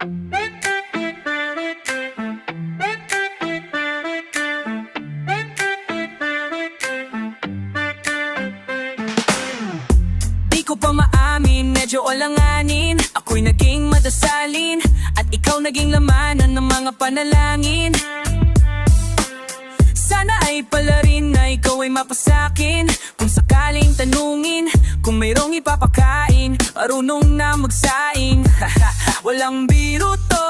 Di ko pa maamin, medyo alanganin. Ako'y naging madasalin, at ikaw naging lamanan ng mga panalangin. Sana ay pala rin na ikaw ay mapasakin. Kung sakaling tanungin, kung mayroong ipapakain, marunong na magsaing. Walang biro to,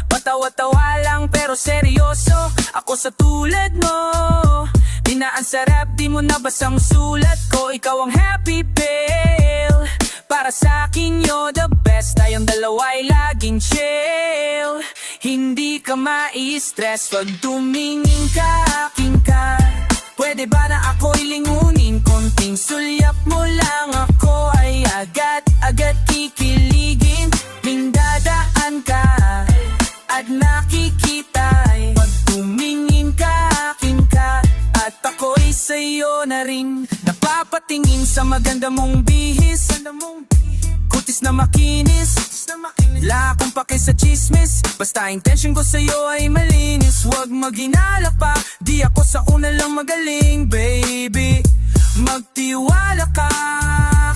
patawa-tawa lang pero seryoso. Ako sa tulad mo, dinaan sa rap, di mo nabasang sulat ko. Ikaw ang happy pill, para sa akin you're the best. Tayong dalawa'y laging chill, hindi ka mai-stress pag tumingin ka, akin ka. Pwede ba na ako'y lingunin? Konting sulyap mo lang, ako ay agad-agad kikiligin. Mindadaan ka at nakikita, pag tumingin ka, akin ka, at ako'y sa'yo na rin. Napapatingin sa maganda mong bihis, kutis na makinis, wala akong pake sa chismis. Basta intention ko sa'yo ay malinis. Huwag maghinala pa, di ako sa una lang magaling, baby. Magtiwala ka,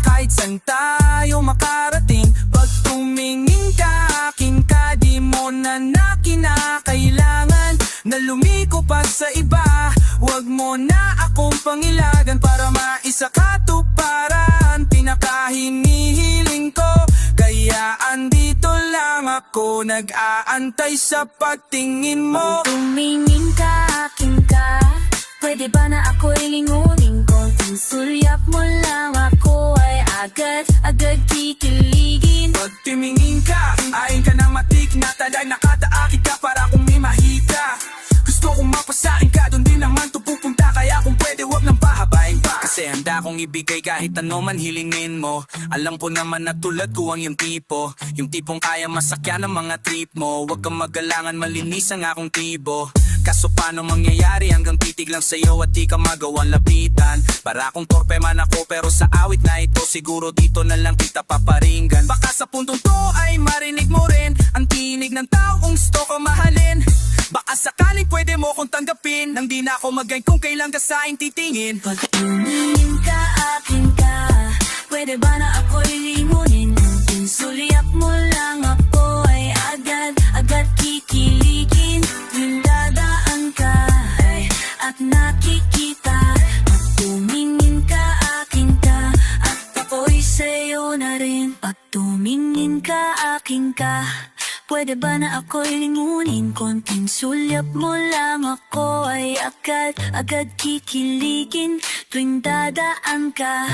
kahit saan tayo makarating. Pag tumingin ka, akin ka, di mo na kinakailangan na lumiko pa sa iba. Huwag mo na akong pangilagan para maisakatuparan pinakahinihiling ko. Kaya andito lang ako, nag-aantay sa pagtingin mo. Tumingin ka, akin ka. Pwede ba na ako'y lingunin? Konting sulyap mo lang, ako ay agad-agad kikiligin. Pag tumingin ka, ayon ka na matik na talay. Nakataakit ka para kung may mahika. Gusto kong mapasain ka, doon din naman to pupunta. Kaya kung pwede wag nang pahabain pa, kasi handa kong ibigay kahit ano man hilingin mo. Alam ko naman na tulad ko ang yung tipo, yung tipong kaya masakyan ng mga trip mo. Huwag kang magalangan, malinis ang akong tibo. Kaso paano mangyayari hanggang titig lang sa'yo at di ka magawang lapitan? Para kung torpe man ako pero sa awit na ito, siguro dito na lang kita paparinggan. Baka sa puntong to ay marinig mo rin ang tinig ng taong gusto ko mahalin. Baka sakaling pwede mo kong tanggapin, nang di na ako magayin kung kailan ka sa aking titingin. Pag tumingin ka, akin ka. Pwede ba na ako'y lingunin? Kung sulyap mo lang, ako ay agad-agad kikiligin. Yung dadaan ka at nakikita. Pag tumingin ka, akin ka, at ako'y sa'yo na rin. Pag tumingin ka, akin ka. Pwede ba na ako'y lingunin? Konting sulyap mo lang, ako ay agad-agad kikiligin. Tuwing dadaan ka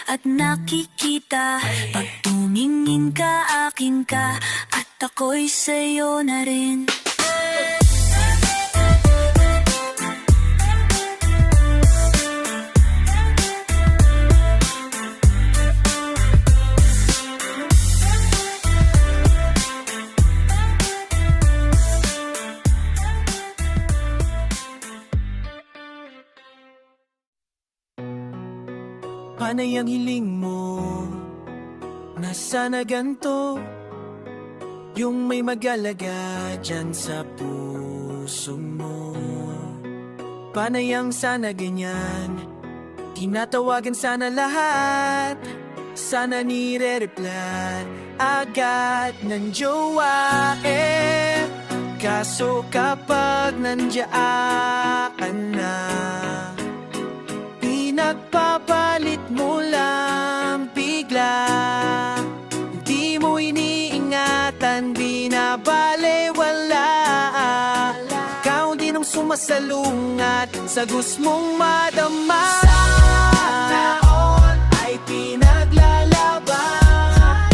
at nakikita. Pag tumingin ka, akin ka, at ako'y sa'yo na rin. Panay ang hiling mo na sana ganto, yung may mag-alaga dyan sa puso mo. Panay ang sana ganyan, tinatawagan sana lahat. Sana nire-reply agad ng jowa. Kaso kapag nandiyan ka na, pinagpapalit mo lang bigla. Di mo iniingatan, binabalewala. Ikaw din ang sumasalungat sa gusto mong madama. Sana all ay pinaglalaban.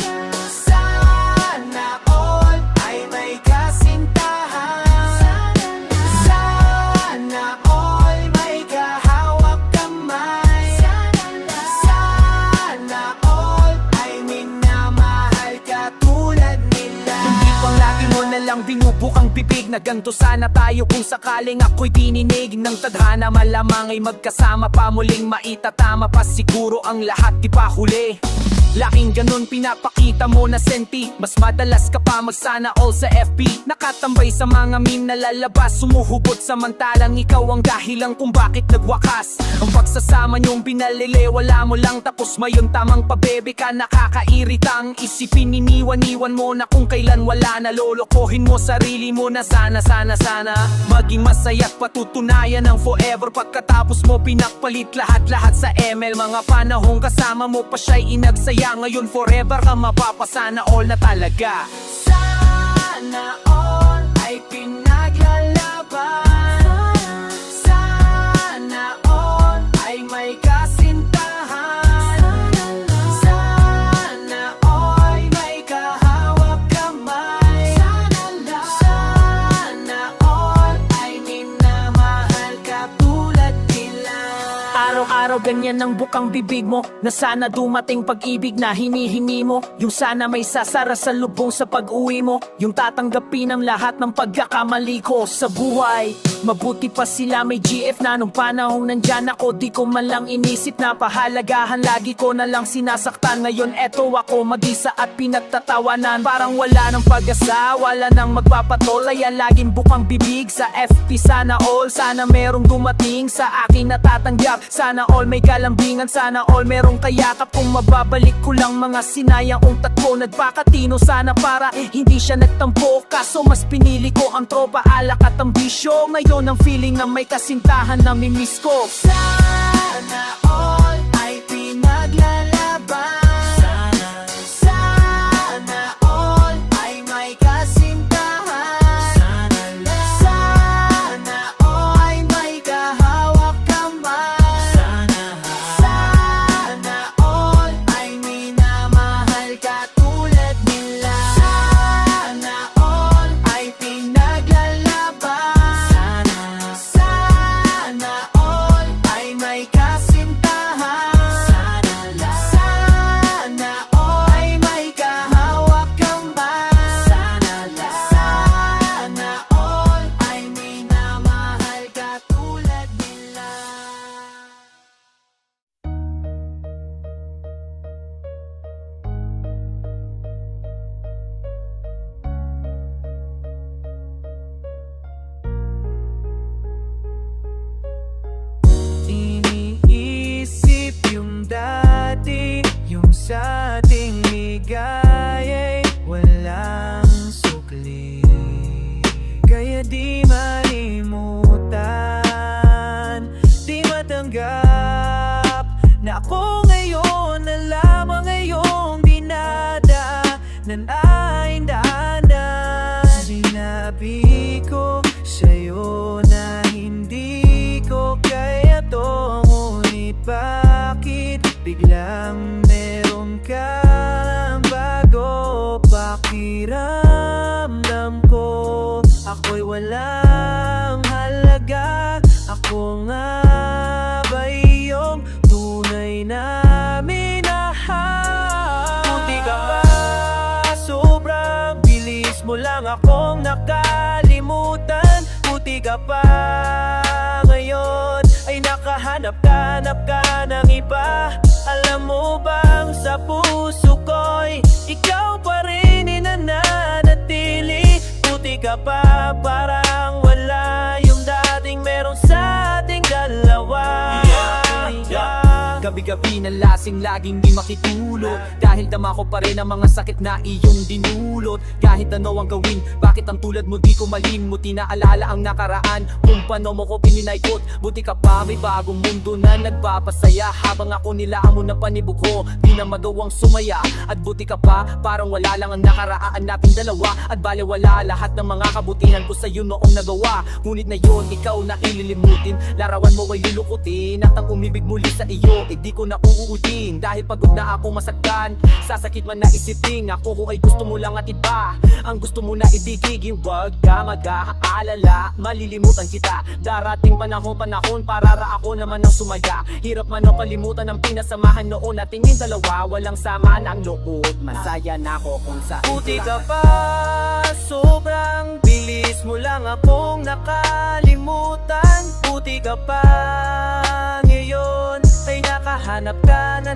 Sana all ay may kasintahan. Sana all may kahawak kamay. Sana all ay minamahal ka tulad nila. Hindi pang lagi mo na lang binubukang bibig na ganto sana tayo kung sakaling ako'y tininig ng tadhana. Malamang ay magkasama pa, muling maitatama pa siguro ang lahat, di pa huli. Laking ganun pinapakita mo na senti. Mas madalas ka pa magsana all sa FB. Nakatambay sa mga meme na lalabas, sumuhugot samantalang ikaw ang dahilan kung bakit nagwakas. Ang pagsasama niyong binalile, wala mo lang tapos mayon tamang pabebe ka. Nakakairitang isipin, iniwan-iwan mo na kung kailan wala na. Lolokohin mo sarili mo na sana maging masaya at patutunayan ng forever. Pagkatapos mo pinakpalit lahat-lahat sa ML. Mga panahong kasama mo pa siya'y inagsaya. Ngayon forever ka mapapasana all na talaga. Sana all ay pinaglalaban. Sana all ay may kasintahan. Sana all may kahawak kamay. Sana all ay minamahal ka tulad nila. Araw-araw ganyan ang bukang bibig mo, na sana dumating pag-ibig na hinihingi mo. Yung sana may sasara sa lubong sa pag-uwi mo. Yung tatanggapin ang lahat ng pagkakamali ko sa buhay. Mabuti pa sila may GF na nung panahong nandyan ako. Di ko man lang inisip na pahalagahan, lagi ko na lang sinasaktan. Ngayon eto ako mag-isa at pinagtatawanan. Parang wala ng pag-asa, wala nang magpapatuloy. Laging bukang bibig sa FP. Sana all, sana merong dumating sa akin natatanggap. Sana all may kalambingan, sana all merong kayakap. Kung mababalik ko lang mga sinayang untat ko, nagpakatino sana para hindi siya nagtampo. Kaso mas pinili ko ang tropa, alak at ambisyo. Ngayon ang feeling na may kasintahan na mimiss ko. Sana all ay pinaglalaban. Sana all ay may kasintahan. Sana all ay may kahawak kamay. Sana all ay minamahal ka tulad nila. Sana all ay pinaglalaban. Sana all ay may kasintahan. Sana all ay may kahawak kamay. Sana all ay minamahal ka tulad nila. Iniisip yung dati, yung sa ating ligaya'y walang sukli. Kaya di malimutan, di matanggap na ako ngayon na lamang ngayong dinadaanan ay daanan. Sinabi ko sa'yo na hindi ko kaya to, ngunit bakit biglang meron kang bago? Pakiramdam ko ako'y walang halaga. Ako nga ba iyong tunay na minahal? Buti ka ba, sobrang bilis mo lang akong nakalimutan. Buti ka pa, ngayon ay nakahanap ka ng iba. Alam mo bang sa puso ko'y ikaw pa rin inananatili. Buti ka pa, parang wala yung dating meron sa ating dalawa. Gabi-gabi na lasing, laging di makitulog. Dahil dama ko pa rin ang mga sakit na iyong dinulot. Kahit ano ang gawin, bakit ang tulad mo di ko malimuti? Naalala ang nakaraan, kung paano mo ko pininaikot. Buti ka pa, may bagong mundo na nagpapasaya. Habang ako nilaan mo na panibok ko, di na magawang sumaya. At buti ka pa, parang wala lang ang nakaraan nating dalawa. At baliwala lahat ng mga kabutihan ko sa'yo noong nagawa. Ngunit na yun, ikaw na ililimutin. Larawan mo ay lulukutin, at ang umibig muli sa iyo, di ko na uuutin. Dahil pagod na ako masaktan, sasakit man na isipin. Ako ko ay gusto mo lang at iba ang gusto mo na ibigigin. Huwag ka mag-aalala, malilimutan kita. Darating panahon para ako naman ang sumaya. Hirap man o kalimutan ang pinasamahan noon natin yung dalawa. Walang sama ng loob, masaya na ako kung sa buti ka pa, sobrang bilis mo lang akong nakalimutan. Buti ka pa, ngayon ay nakahanap ka na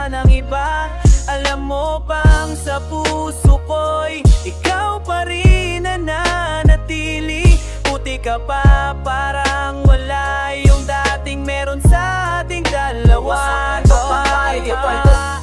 ng iba. Alam mo bang sa puso ko'y ikaw pa rin nananatili? Puti ka pa, parang wala yung dating meron sa ating dalawa.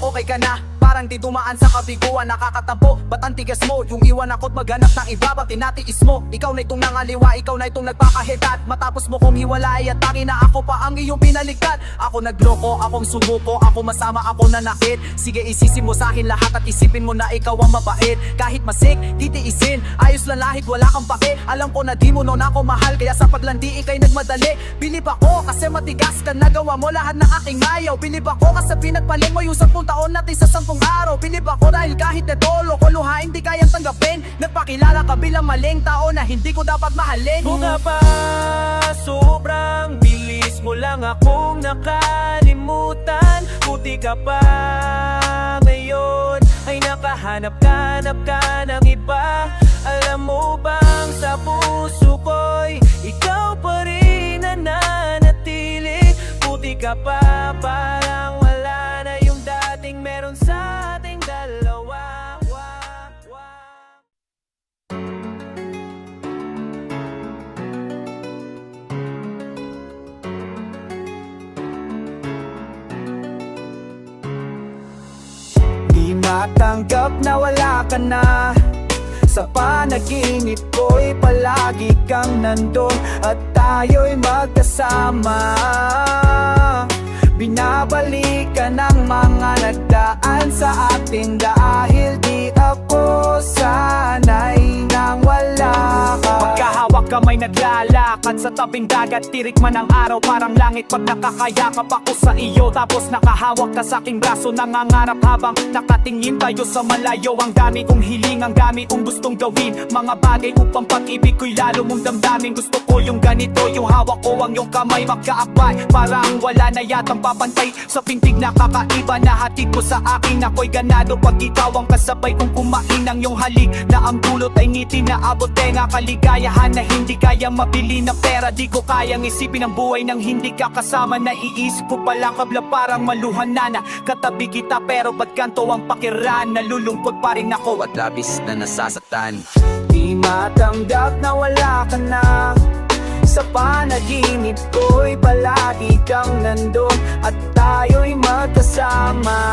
Okay ka na? Parang di dumaan sa kabiguan, nakakatampo. Ba't ang tigas mo? Yung iwan ako't maghanap ng iba, ba't tinatiis mo? Ikaw na itong nangaliwa, ikaw na itong nagpakahitat. Matapos mo kong hiwalay at taki na ako pa ang iyong pinaligtad. Ako nagloko, akong sumuko, ako masama, ako nanakit. Sige isisi mo sa akin lahat at isipin mo na ikaw ang mabait. Kahit masik, titiisin, ayos lang lahit wala kang pake. Alam ko na di mo noon ako mahal, kaya sa paglandi ikay nagmadali. Bilib ako kasi matigas ka, nagawa mo lahat ng aking mayaw. Bilib ako kasi pinagpalit mo yung 10 taon natin sa 10 araw. Bilib ako dahil kahit na tolo ko luhain di kayang tanggapin. Nagpakilala ka bilang maling tao na hindi ko dapat mahalin. Bunga pa, sobrang bilis mo lang akong nakalimutan. Puti ka pa ngayon ay nakahanap-hanap ka ng iba. Alam mo bang sa puso ko'y ikaw pa rin nananatili? Puti ka pa, parang wala na yung dating meron sa ating dalawa. Di matanggap na wala ka na. Sa panaginip ko'y palagi kang nandun at tayo'y magkasama. Binabalikan ng mga nagdaan sa atin dahil di ako sanay nang wala ka. Magkahawak kamay naglalakad sa tabing dagat, tirik man ang araw parang langit pag nakakayakap ako sa iyo. Tapos nakahawak ka sa aking braso, nangangarap habang nakatingin tayo sa malayo. Ang dami kong hiling, ang dami kong gustong gawin, mga bagay upang pag-ibig ko'y lalo mong damdamin. Gusto ko yung ganito, yung hawak ko ang iyong kamay magkaakbay, parang wala na yatang papantay sa pintig na kakaiba na hatid ko sa akin. Ako'y ganado pag ikaw ang kasabay kong kumain ng iyong halik, na ang dulot ay ngiti na abot tenga. Kaligayahan na hindi kaya mabili ng pera. Di ko kayang isipin ang buhay nang hindi ka kasama. Naiisip ko palang kabla parang maluhan na katabi kita, pero ba't ganto ang pakiran? Nalulungkot pa rin ako at labis na nasasaktan. Di matanggap na wala ka na. Sa panaginip ko'y palagi kang nandun at tayo'y magkasama.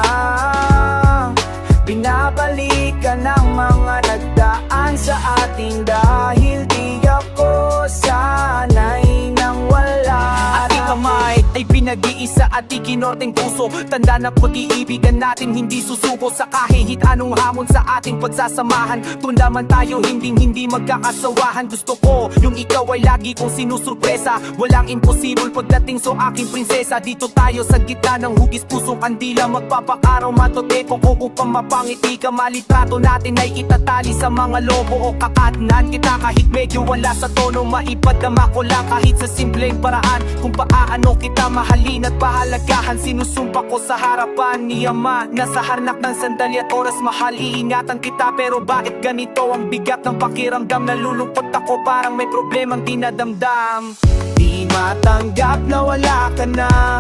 Binabalikan ng mga nagdaan sa ating dahil di ako sanay nang wala. Ating kamay ay pinag-iisa at ikinorteng puso. Tanda na pag-iibigan natin hindi susuko sa kahit anong hamon sa ating pagsasamahan. Tunda man tayo hindi magkakasawahan. Gusto ko yung ikaw ay lagi kong sinusurpresa. Walang imposible pagdating so aking prinsesa. Dito tayo sa gitna ng hugis pusong kandila, magpapakaraw matoteko ko upang mapangiti ka. Malitrato natin ay itatali sa mga lobo o kakatnan kita. Kahit medyo wala sa tono, maipadama ko lang kahit sa simpleng paraan kung paano kita mahalin at pahalagahan. Sinusumpa ko sa harapan ni Ama na sa harnak ng sandali at oras mahal iingatan kita. Pero bakit ganito ang bigat ng pakiramdam? Nalulungkot ako parang may problemang dinadamdam. Di matanggap na wala ka na.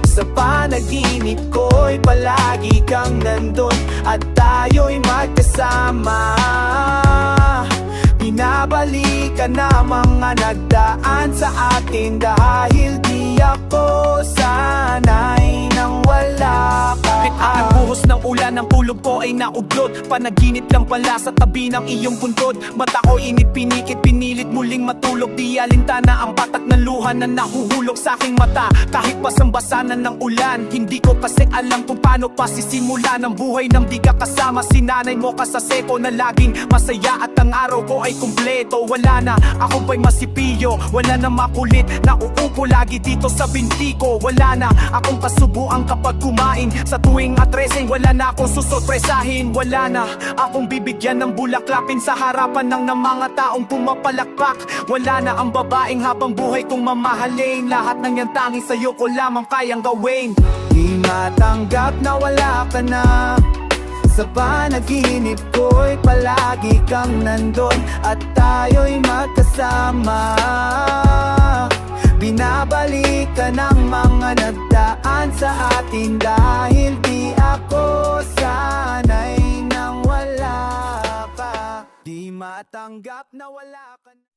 Sa panaginip ko'y palagi kang nandun at tayo'y magkasama. Binabalikan na mga nagdaan sa atin dahil di ako sanay nang wala ka. Ang buhos ng ulan, ang tulog ko ay nauglot. Panaginip lang pala sa tabi ng iyong puntod. Mata ko init, pinikit, pinilit muling matulog. Di alintana ang patak ng luha na nahuhulog sa aking mata. Kahit basambasanan ng ulan, hindi ko kasi alam kung paano pa sisimula ng buhay nang di ka kasama. Sinanay mo ka sa seko na laging masaya at ang araw ko ay kumpleto. Wala na, ako ba'y masipilyo? Wala na makulit, nauupo lagi dito sa binti ko. Wala na akong kasubuan kapag kumain. Sa tuwing atreseng, wala na akong susorpresahin. Wala na akong bibigyan ng bulaklapin sa harapan ng mga taong pumapalakpak. Wala na ang babaeng habang buhay kong mamahalin. Lahat ng yan tanging sa'yo ko lamang kayang gawin. Di matanggap na wala ka na. Sa panaginip ko'y palagi kang nandun at tayo'y magkasama. Binabalikan ng mga nagdaan sa atin. Dahil di ako sanay nang wala ka. Di matanggap na wala ka na.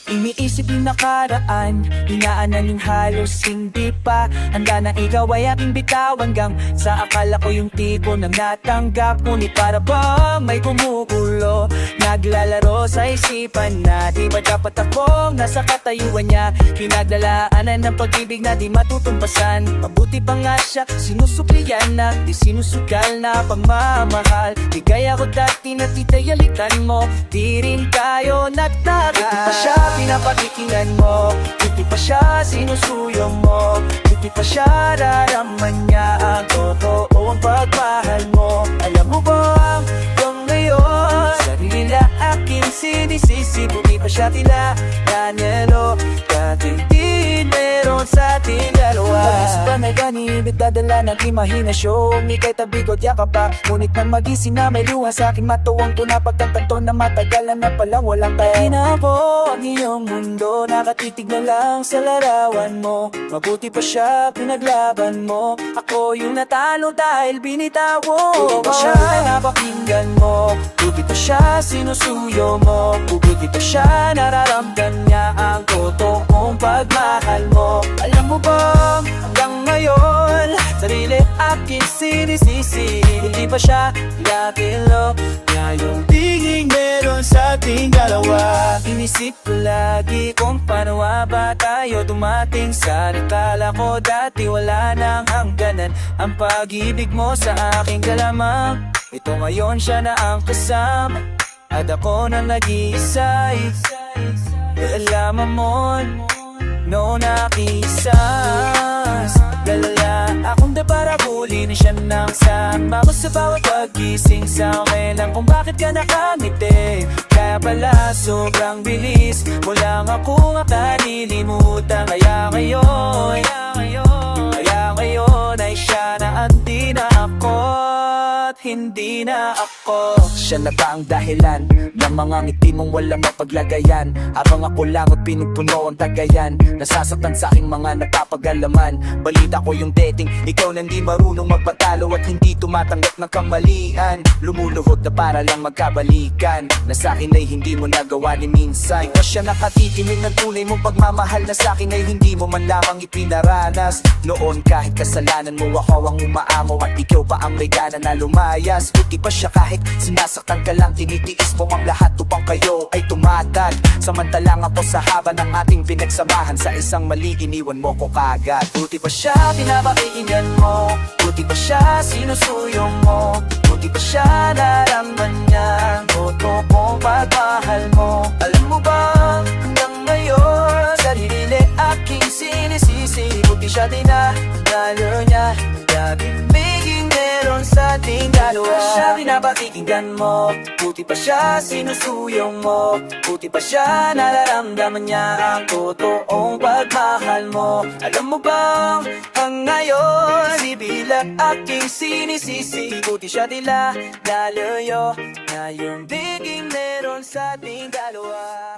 Iniisip yung nakaraan, inaanan yung halos hindi pa handa na ikaw ay aking bitaw. Hanggang sa akala ko yung tipo na natanggap, ngunit para bang may kumukulo, naglalaro sa isipan na di ba dapat akong nasa katayuan niya. Pinaglalaanan ng pag-ibig na di matutumpasan. Mabuti pa nga siya, sinusuklian na di sinusugal na pagmamahal. Di gaya ko dati na titayalitan mo, di rin tayo nagtaga. Di pa siya pinapakikinggan mo, di pa siya sinusuyo mo, di pa siya naraman niya ang totoong pagmahal mo. Alam mo ba hanggang ngayon, sarili na aking sinisisi, di pa siya tila nanelo, dati din meron sa ating dalawa. Pag-isip pa may ganibit, dadala ng imahinasyon, ika'y tabi ko't yakap pa, ngunit nang magising na may luha sa aking matuwang ko na pagtatanto na matagalan na palang walang kaya. Di na ako ang iyong mundo, nakatitig na lang sa larawan mo. Mabuti pa siya pinaglaban mo, ako yung natalo dahil binitawan. Buti pa siya napakinggan mo, buti pa siya sinusuyo mo, buti pa siya nararamdam niya ang totoong pagmahal mo. Alam mo ba hanggang ngayon, sarili aking sinisisi, hindi pa siya nakilo na yung tingin meron sa ating dalawa. Inisip ko lagi kung paano ba tayo dumating sa nakala ko dati wala nang hangganan ang pag-ibig mo sa aking kalamang. Ito ngayon siya na ang kasama at ako na nag-iisa. Alaman mo, no nakisas, lalala akong dabarabuli na siya nang sama ko sa bawat pagising sa akin lang kung bakit ka nakangiti. Kaya pala sobrang bilis mo lang ako nga nililimutan. Kaya ngayon ay siya na hindi na ako at hindi na ako. Siya na ba ang dahilan ng mga ngiti mong walang mapaglagayan? Habang ako lang at pinupuno ang tagayan, nasasaktan sa aking mga napapagalaman. Balita ko yung dating, ikaw na hindi marunong magpatalo at hindi tumatanggap ng kamalian. Lumuluhod na para lang magkabalikan, na sa akin ay hindi mo nagawa ni minsan. Ikaw siya nakatitingin ng tunay mong pagmamahal, na sa akin ay hindi mo man lamang ipinaranas. Noon kahit kasalanan mo ako ang umaamo, at ikaw pa ang may gana na lumayas. Buti pa siya kahit sinasaktan ka lang, tinitiis mo ang lahat upang kayo ay tumatag. Samantalang ako sa haba ng ating pinagsamahan, sa isang mali iniwan mo ko kagad. Buti pa siya pinapakinggan mo, buti pa siya sinusuyo mo, buti pa siya nararamdaman niya ang totoong pagmahal mo. Alam mo ba hanggang ngayon, sarili aking sinisisi, buti siya dinadalo niya, laging biging meron sa ating dalawa. Buti pa siya pinapakinggan mo, buti pa siya sinusuyo mo, buti pa siya nararamdaman niya ang totoong pagmahal mo. Alam mo bang hanggang ngayon, sibilang aking sinisisi, buti siya tila nalayo, na yung biging meron sa ating dalawa.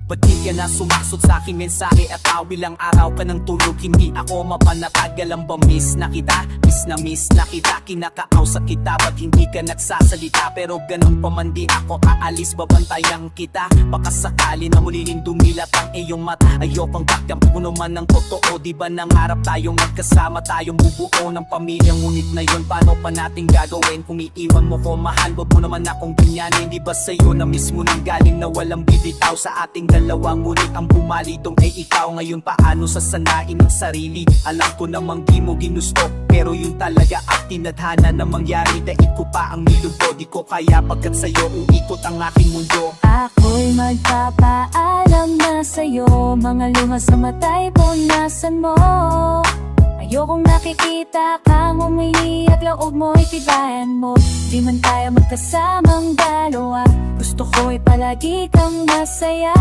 Ba't di ka na sumaksot sa aking mensahe at bilang araw ka ng tulog? Hindi ako mapanatagal ang ba miss na kita? Miss na kita, kinakausap kita, ba't hindi ka nagsasalita? Pero ganun pa man di ako aalis, babantayan kita. Baka sakali na muliling dumilat ang iyong mata, ayokang pagkampuno man ng totoo. Di ba nangarap tayong magkasama, tayong bubuo ng pamilya? Ngunit na yun, paano pa natin gagawin? Kung iiwan mo ko mahal, wag mo naman akong ganyanin. Di ba sa'yo na mismo nang galing na walang bibitaw sa ating dalawa? Ngunit ang bumalitong ay ikaw. Ngayon paano sasanain ang sarili? Alam ko namang di mo ginusto, pero yun talaga ang tinadhana na mangyari. Daig ko pa ang niluto, di ko kaya pagkat sa'yo uikot ang aking mundo. Ako'y magpapaalam na sa'yo, mga luha sa mata'y punasan mo. Ayokong nakikita kang umiiyak, loob mo'y tibayan mo. Di man tayo magkasamang dalawa, gusto ko'y palagi kang masaya.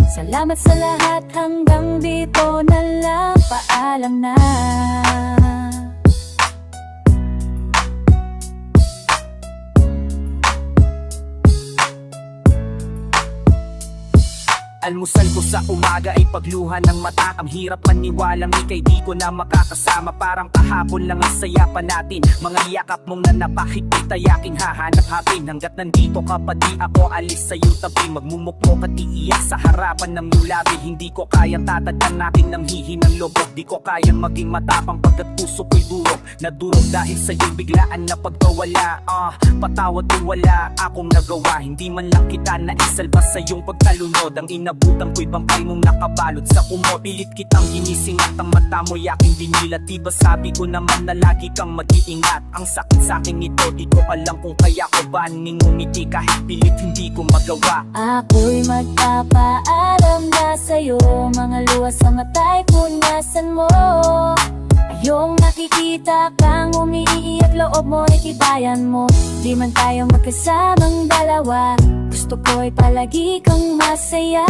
Salamat sa lahat, hanggang dito na lang, paalam na. Almusal ko sa umaga ay pagluha ng mata. Ang hirap maniwalang ika'y di ko na makakasama. Parang kahapon lang ang saya pa natin. Mga yakap mong nanapahigpit ay aking hahanap-hapin. Hanggat nandito ka pa di ako alis sa'yo tabi. Magmumukmok at iiyak sa harapan ng lulabi. Hindi ko kayang tatagdan natin ng hihinang lobok. Di ko kayang maging matapang pagkat puso ko'y durog. Nadurog dahil sa'yo biglaan na pagkawala. Patawad kung wala akong nagawa. Hindi man lang kita naisalba sa iyong pagkalunod. Ang inabutan ko'y bangkay mong nakabalot sa kumot. Pilit kitang ginising at ang mata mo'y aking dinilat. Diba sabi ko naman na lagi kang mag-iingat. Ang sakit sa'king ito, di ko alam kung kaya ko ba ningumiti. Kahit pilit hindi ko magawa. Ako'y magpapaalam na sa'yo, mga luha sa mata'y punasan mo. Ayong nakikita kang umiiyak, loob mo'y tibayan mo. Di man tayo magkasamang dalawa, gusto ko'y palagi kang masaya.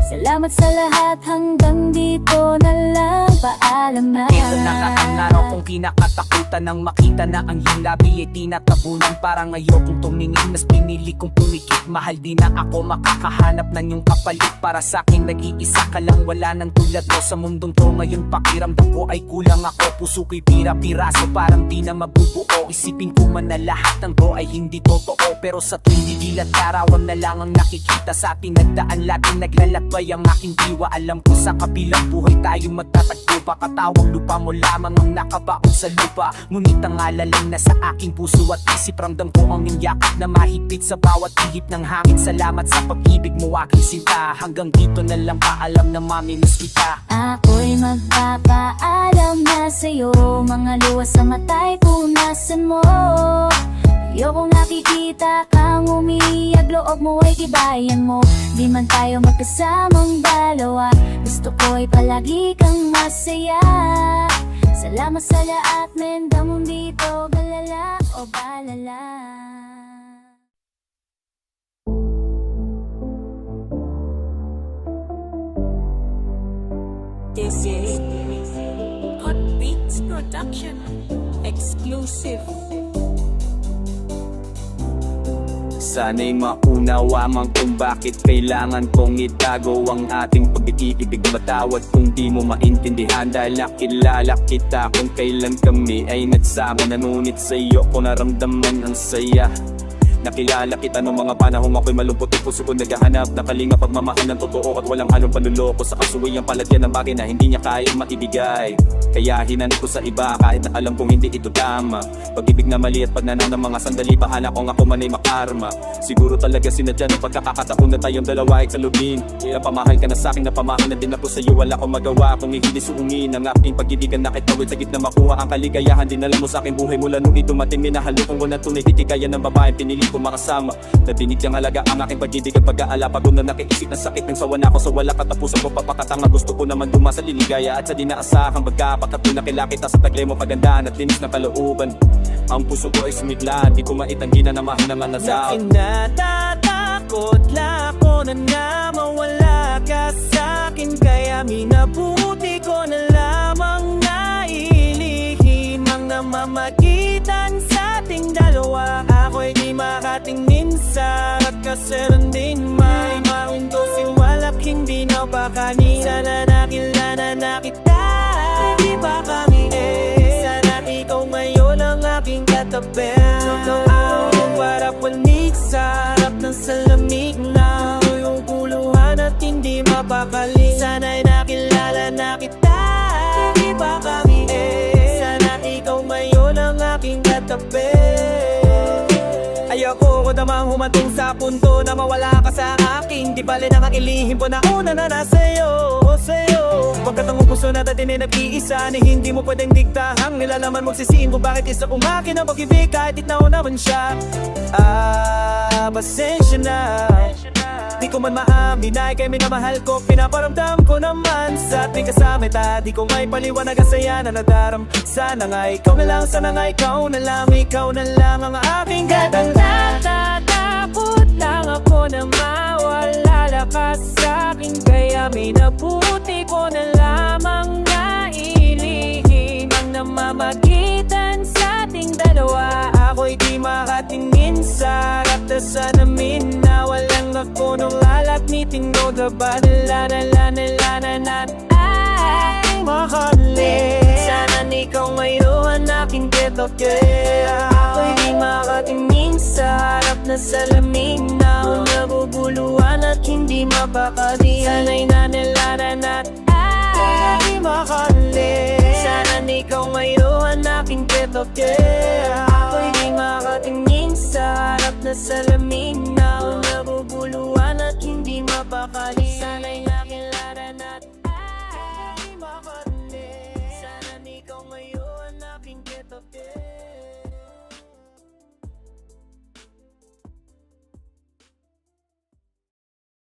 Salamat sa lahat, hanggang dito na lang, paalam na. Ito na nga ang araw kong kinakatakutan nang makita na ang iyong labi ay tinatabunan. Parang ayokong tumingin, mas pinili kong pumikit. Mahal din na ako makakahanap ng iyong kapalit. Para sa'kin nag-iisa ka lang, wala nang tulad mo sa mundong to. Ngayon pakiramdam ko ay kulang ako. Puso ko'y pira-piraso, parang di na mabubuo. Isipin ko man na lahat ng to ay hindi totoo. Pero sa tuwing didilat arawan na lang ang nakikita sa ating nagdaan. Laging naglalakbay ang aking diwa. Alam ko sa kabilang buhay tayo magtatagpo. Pakatawang lupa mo lamang ang nakabaon sa lupa. Ngunit ang alalang na sa aking puso at isip. Ramdam ko ang yakap na mahigpit sa bawat ihip ng hangin. Salamat sa pag-ibig mo aking sinta. Hanggang dito na lang, paalam na mamimiss kita. Ako'y magpapaalam na sa'yo, mga luha sa mata'y punasan mo. Ayokong nakikita kang umiiyak, loob mo ay tibayan mo. Di man tayo magkasamang dalawa, gusto ko'y palagi kang masaya. Salamat sa lahat, menda mong dito, galala o balala. This is Hot Beats Production Exclusive. Sana'y maunawa man kung bakit kailangan kong itago ang ating pag-ibig. Matawad kung di mo maintindihan dahil nakilala kita kung kailan kami ay nagsama. Nanunit sa'yo ko naramdaman ang saya. Nakilala kita noong mga panahong ako'y malungkot. Ang puso ko naghahanap na kalinga pagmamahal ng totoo at walang halong panluloko. Sa kasuwiyang palagyan ng bagay na hindi niya kayang maibigay. Kaya hinanap ko sa iba kahit na alam kong hindi ito tama. Pag-ibig na mali at pagnanaw ng mga sandali, bahala kung ako man ay makarma. Siguro talaga sinadya ng pagkakakataon na tayong dalawa ay kalubin. Napamahal ka na sa'kin, napamahal na din ako sa'yo. Wala akong magawa kung hindi suungin ang aking pag-ibigan. Nakitawid sa gitna makuha ang kaligayahan. Dinala mo sa'king buhay mula nung ito dumating. Minahalo kong walang tunay titikayan ng babae pinili ko makasama. Nabinig niyang alaga ang aking pag-ibig at pag-aala. Pagod na nakiisip ng sakit ng sawa na ako sa wala katapusan ko papakatanga. Gusto ko naman dumasa liligaya at sa dinaasahang pagkapatat nakilaki kita sa taglay mo pagandaan at linis na kalooban. Ang puso ko ay sumigla, di ko maitanggi na namahal naman na sa akin. Natatakot lang ako na mawala ka sa'kin. Kaya minabuti ko na lamang nailihim ang namamagitan sa ating dalawa. Ako'y di makatingin sa at kasaran din may maunto siwalak hindi na ba kanina na nakilala na kita. Di ba kami sana ikaw ngayon ang aking katabi. Ang warap wanig sa harap ng salamig na yung kuluhan at hindi mapakali. Sana'y nakilala na kita. Di ba kami sana ikaw ngayon ang aking katabi. Kaya ko namang humatong sa punto na mawala ka sa akin. Di bale na ilihim po na una na nasa'yo, sa'yo. Pagkat ang puso na dati na nag-iisa, ni hindi mo pwedeng digtahang nilalaman magsisiin kung bakit isa kong akin ang pag-ibig kahit itnaw naman siya. Pasensya na, di ko man maamin ay kay minamahal ko. Pinaparamdam ko naman sa ating kasama ta. Di ko may paliwanag ang saya na nadaram. Sana nga ikaw na lang, sana nga ikaw na lang. Ikaw na lang ang aking gatang. Natatakot lang ako na mawala ka sa akin. Kaya minabuti ko na lamang na ilihim ang namamagitan sa ating dalawa. Ako'y di makatingin sa harap na sa namin na walang ako nung lalaknitin ko. Gaba nala ay makali. Sana ikaw ngayon aking keto. Yeah. Ako'y di makatingin sa harap na salamin na nabubuluhan at hindi mapakali. Sana'y nanalanan ay Makali. sana ikaw ngayon aking keto. Yeah. Ako'y di makatingin sa harap na salamin na nabubuluhan at hindi mapakali. Sana'y